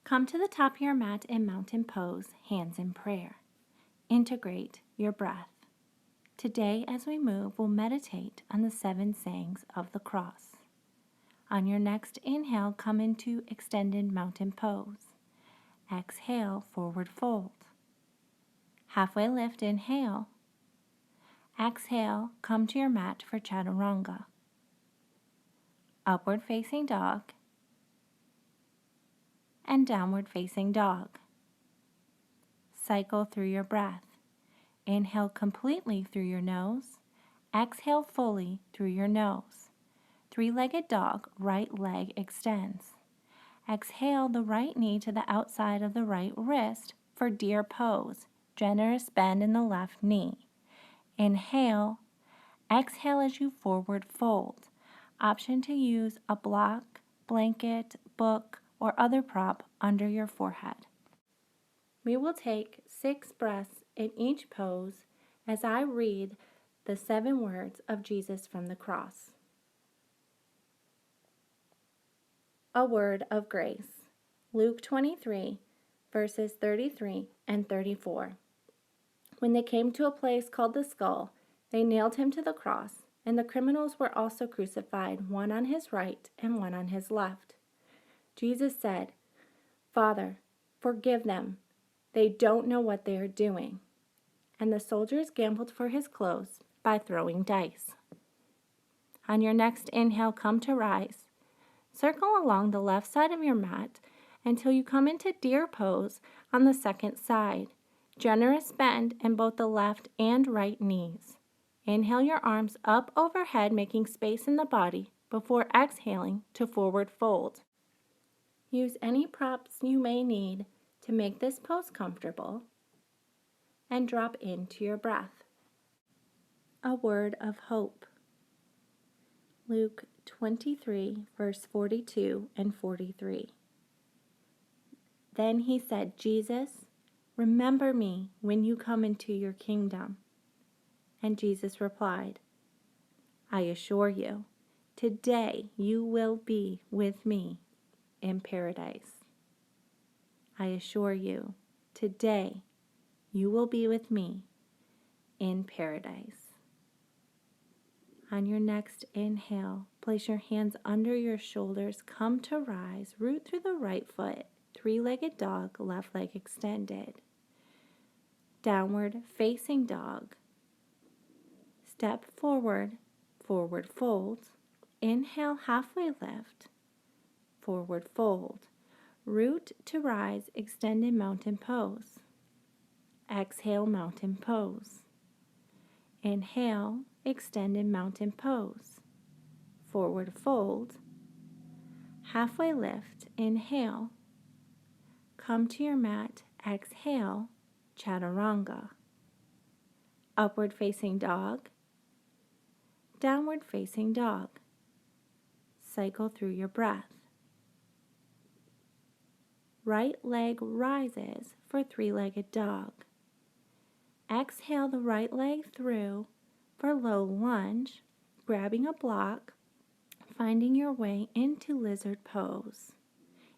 Come to the top of your mat in mountain pose, hands in prayer. Integrate your breath. Today, as we move, we'll meditate on the 7 sayings of the cross. On your next inhale, come into extended mountain pose. Exhale, forward fold. Halfway lift, inhale. Exhale, come to your mat for chaturanga. Upward facing dog and downward facing dog. Cycle through your breath. Inhale completely through your nose. Exhale fully through your nose. 3-legged dog, right leg extends. Exhale the right knee to the outside of the right wrist for deer pose. Generous bend in the left knee. Inhale. Exhale as you forward fold. Option to use a block, blanket, book, or other prop under your forehead. We will take 6 breaths in each pose as I read the 7 words of Jesus from the cross. A word of grace. Luke 23, verses 33 and 34. When they came to a place called the Skull, they nailed him to the cross, and the criminals were also crucified, one on his right and one on his left. Jesus said, "Father, forgive them. They don't know what they are doing." And the soldiers gambled for his clothes by throwing dice. On your next inhale, come to rise. Circle along the left side of your mat until you come into deer pose on the second side. Generous bend in both the left and right knees. Inhale your arms up overhead, making space in the body before exhaling to forward fold. Use any props you may need to make this pose comfortable and drop into your breath. A word of hope. Luke 23, verse 42 and 43. Then he said, "Jesus, remember me when you come into your kingdom." And Jesus replied, "I assure you, today you will be with me in paradise." I assure you, today you will be with me in paradise. On your next inhale, place your hands under your shoulders, come to rise, root through the right foot, 3-legged dog, left leg extended. Downward facing dog. Step forward, forward fold. Inhale, halfway lift, forward fold. Root to rise, extended mountain pose. Exhale, mountain pose. Inhale, extended mountain pose. Forward fold. Halfway lift, inhale. Come to your mat, exhale, chaturanga. Upward facing dog. Downward facing dog. Cycle through your breath. Right leg rises for 3-legged dog. Exhale the right leg through for low lunge, grabbing a block, finding your way into lizard pose.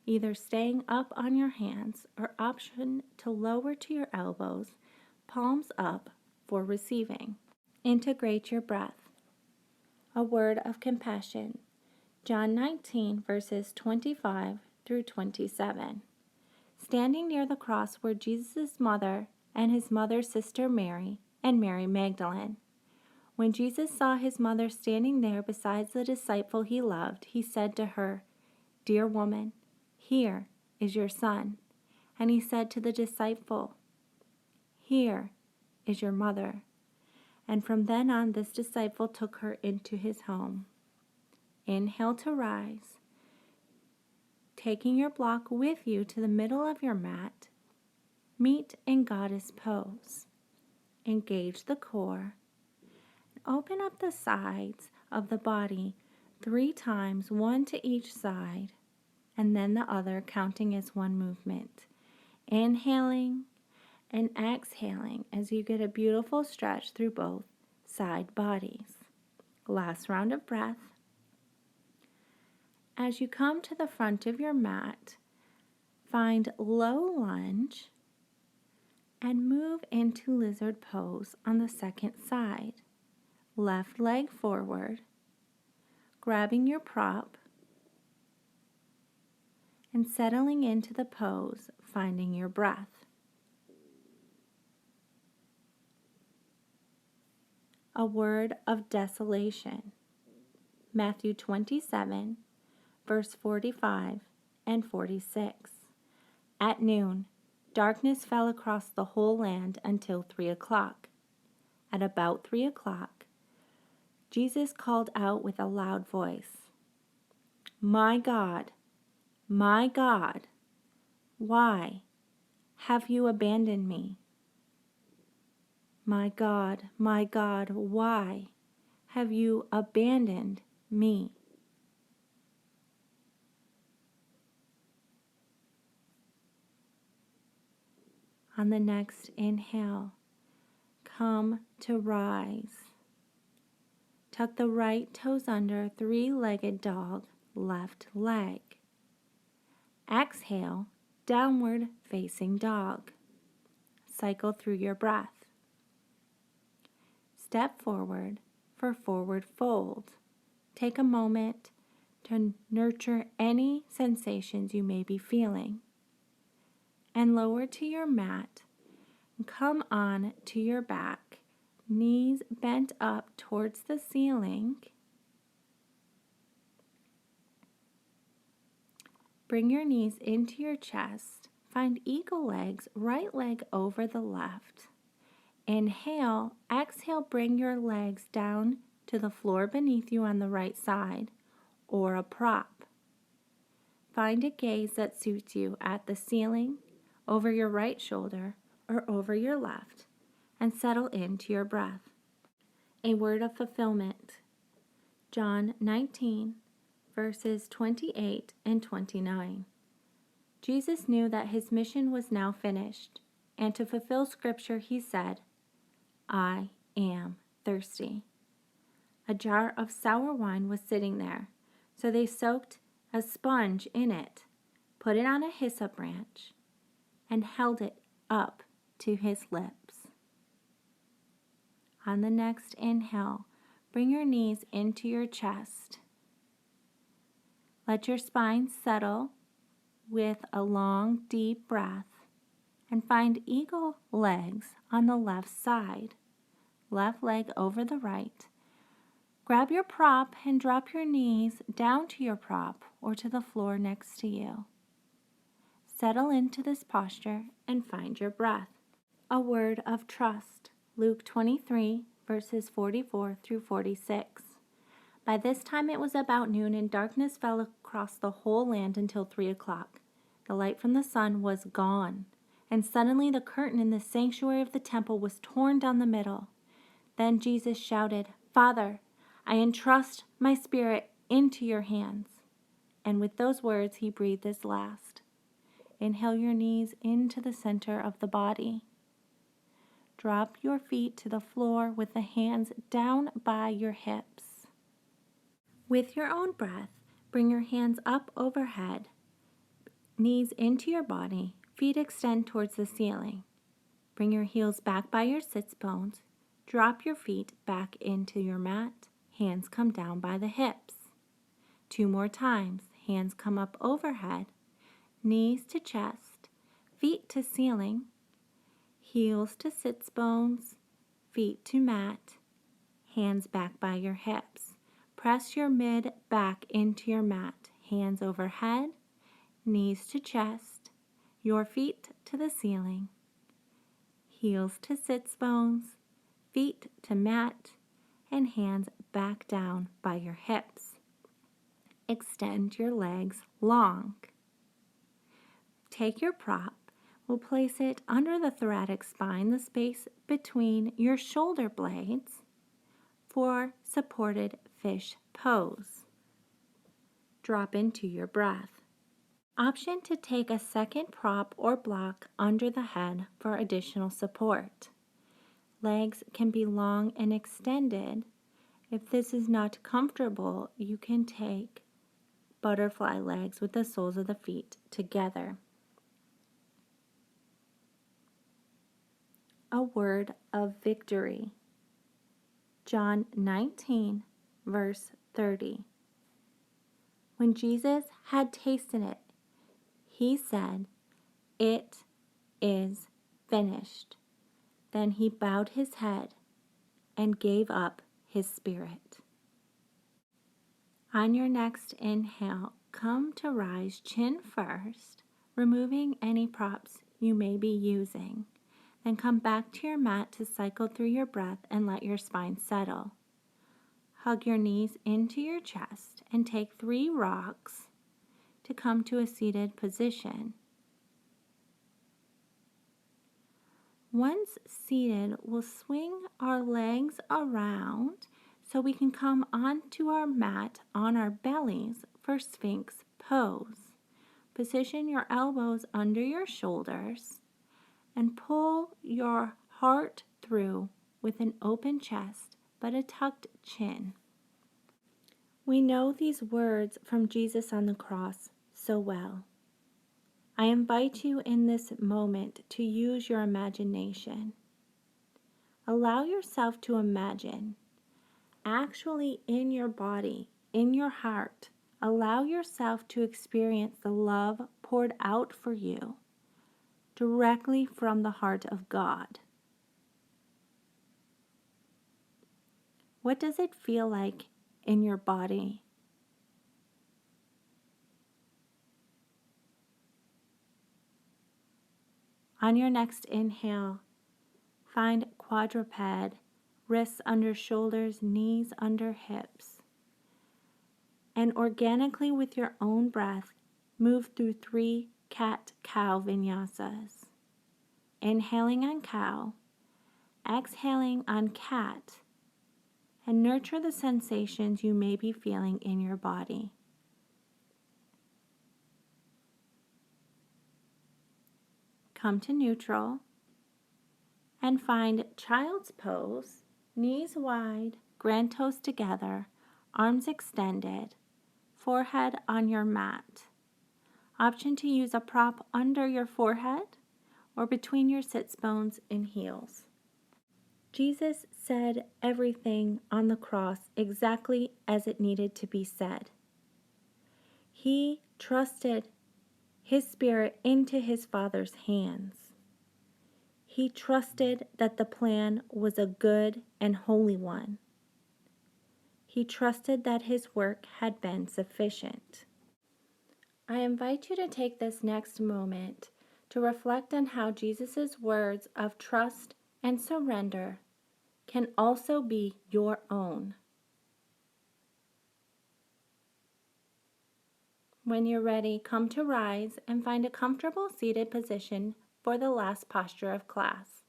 Either staying up on your hands or option to lower to your elbows, palms up for receiving. Integrate your breath. A word of compassion. John 19, verses 25 through 27. Standing near the cross were Jesus' mother and his mother's sister Mary and Mary Magdalene. When Jesus saw his mother standing there beside the disciple he loved, he said to her, "Dear woman, here is your son." And he said to the disciple, "Here is your mother." And from then on, this disciple took her into his home. Inhale to rise. Taking your block with you to the middle of your mat, meet in goddess pose. Engage the core. Open up the sides of the body 3 times, one to each side, and then the other, counting as one movement. Inhaling and exhaling as you get a beautiful stretch through both side bodies. Last round of breath. As you come to the front of your mat, Find low lunge and move into lizard pose on the second side. Left leg forward, grabbing your prop and settling into the pose, finding your breath. A word of desolation. Matthew 27, verse 45 and 46. At noon, darkness fell across the whole land until 3 o'clock. At about 3 o'clock, Jesus called out with a loud voice, my God, why have you abandoned me? My God, why have you abandoned me?" On the next inhale, come to rise. Tuck the right toes under, three-legged dog, left leg. Exhale, downward facing dog. Cycle through your breath. Step forward for forward fold. Take a moment to nurture any sensations you may be feeling. And lower to your mat and come on to your back, knees bent up towards the ceiling. Bring your knees into your chest. Find eagle legs, right leg over the left. Inhale, exhale, bring your legs down to the floor beneath you on the right side or a prop. Find a gaze that suits you at the ceiling, over your right shoulder, or over your left, and settle into your breath. A word of fulfillment. John 19, verses 28 and 29. Jesus knew that his mission was now finished, and to fulfill Scripture he said, I am thirsty. A jar of sour wine was sitting there, so they soaked a sponge in it, put it on a hyssop branch, and held it up to his lips. On the next inhale, bring your knees into your chest. Let your spine settle with a long, deep breath, and find eagle legs on the left side, left leg over the right. Grab your prop and drop your knees down to your prop or to the floor next to you. Settle into this posture and find your breath. A word of trust. Luke 23, verses 44 through 46. By this time it was about noon, and darkness fell across the whole land until 3 o'clock. The light from the sun was gone, and suddenly the curtain in the sanctuary of the temple was torn down the middle. Then Jesus shouted, Father, I entrust my spirit into your hands. And with those words he breathed his last. Inhale your knees into the center of the body. Drop your feet to the floor with the hands down by your hips. With your own breath, bring your hands up overhead, knees into your body, feet extend towards the ceiling. Bring your heels back by your sits bones. Drop your feet back into your mat. Hands come down by the hips. 2 more times. Hands come up overhead, knees to chest, feet to ceiling, heels to sits bones, feet to mat, hands back by your hips. Press your mid back into your mat, hands overhead, knees to chest, your feet to the ceiling, heels to sits bones, feet to mat, and hands back down by your hips. Extend your legs long. Take your prop. We'll place it under the thoracic spine, the space between your shoulder blades, for supported fish pose. Drop into your breath. Option to take a second prop or block under the head for additional support. Legs can be long and extended. If this is not comfortable, you can take butterfly legs with the soles of the feet together. a word of victory. John 19, verse 30. When Jesus had tasted it, he said, "It is finished." Then he bowed his head and gave up his spirit. On your next inhale, come to rise chin first, removing any props you may be using. Then come back to your mat to cycle through your breath and let your spine settle. Hug your knees into your chest and take 3 rocks to come to a seated position. Once seated, we'll swing our legs around so we can come onto our mat on our bellies for Sphinx pose. Position your elbows under your shoulders and pull your heart through with an open chest but a tucked chin. We know these words from Jesus on the cross so well. I invite you in this moment to use your imagination. Allow yourself to imagine, actually in your body, in your heart, allow yourself to experience the love poured out for you directly from the heart of God. What does it feel like in your body? On your next inhale, find quadruped, wrists under shoulders, knees under hips. And organically with your own breath, move through 3 cat-cow vinyasas. Inhaling on cow, exhaling on cat, and nurture the sensations you may be feeling in your body. Come to neutral and find child's pose, knees wide, grand toes together, arms extended, forehead on your mat. Option to use a prop under your forehead or between your sits bones and heels. Jesus said everything on the cross exactly as it needed to be said. He trusted his spirit into his Father's hands. He trusted that the plan was a good and holy one. He trusted that his work had been sufficient. I invite you to take this next moment to reflect on how Jesus' words of trust and surrender can also be your own. When you're ready, come to rise and find a comfortable seated position for the last posture of class.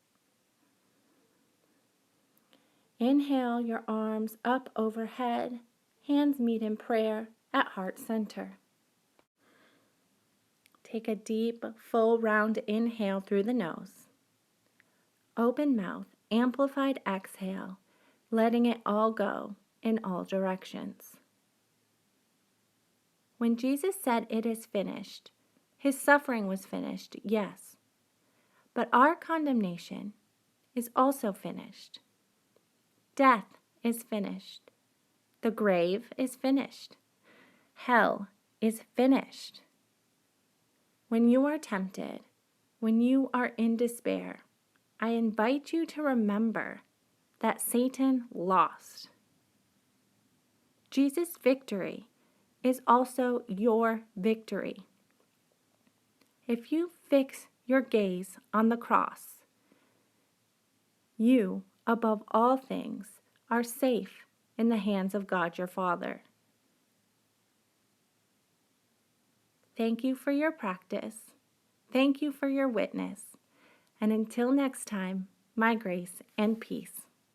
Inhale your arms up overhead, hands meet in prayer at heart center. Take a deep, full round inhale through the nose. Open mouth, amplified exhale, letting it all go in all directions. When Jesus said it is finished, his suffering was finished, yes, but our condemnation is also finished. Death is finished. The grave is finished. Hell is finished. When you are tempted, when you are in despair, I invite you to remember that Satan lost. Jesus' victory is also your victory. If you fix your gaze on the cross, you, above all things, are safe in the hands of God your Father. Thank you for your practice. Thank you for your witness. And until next time, my grace and peace.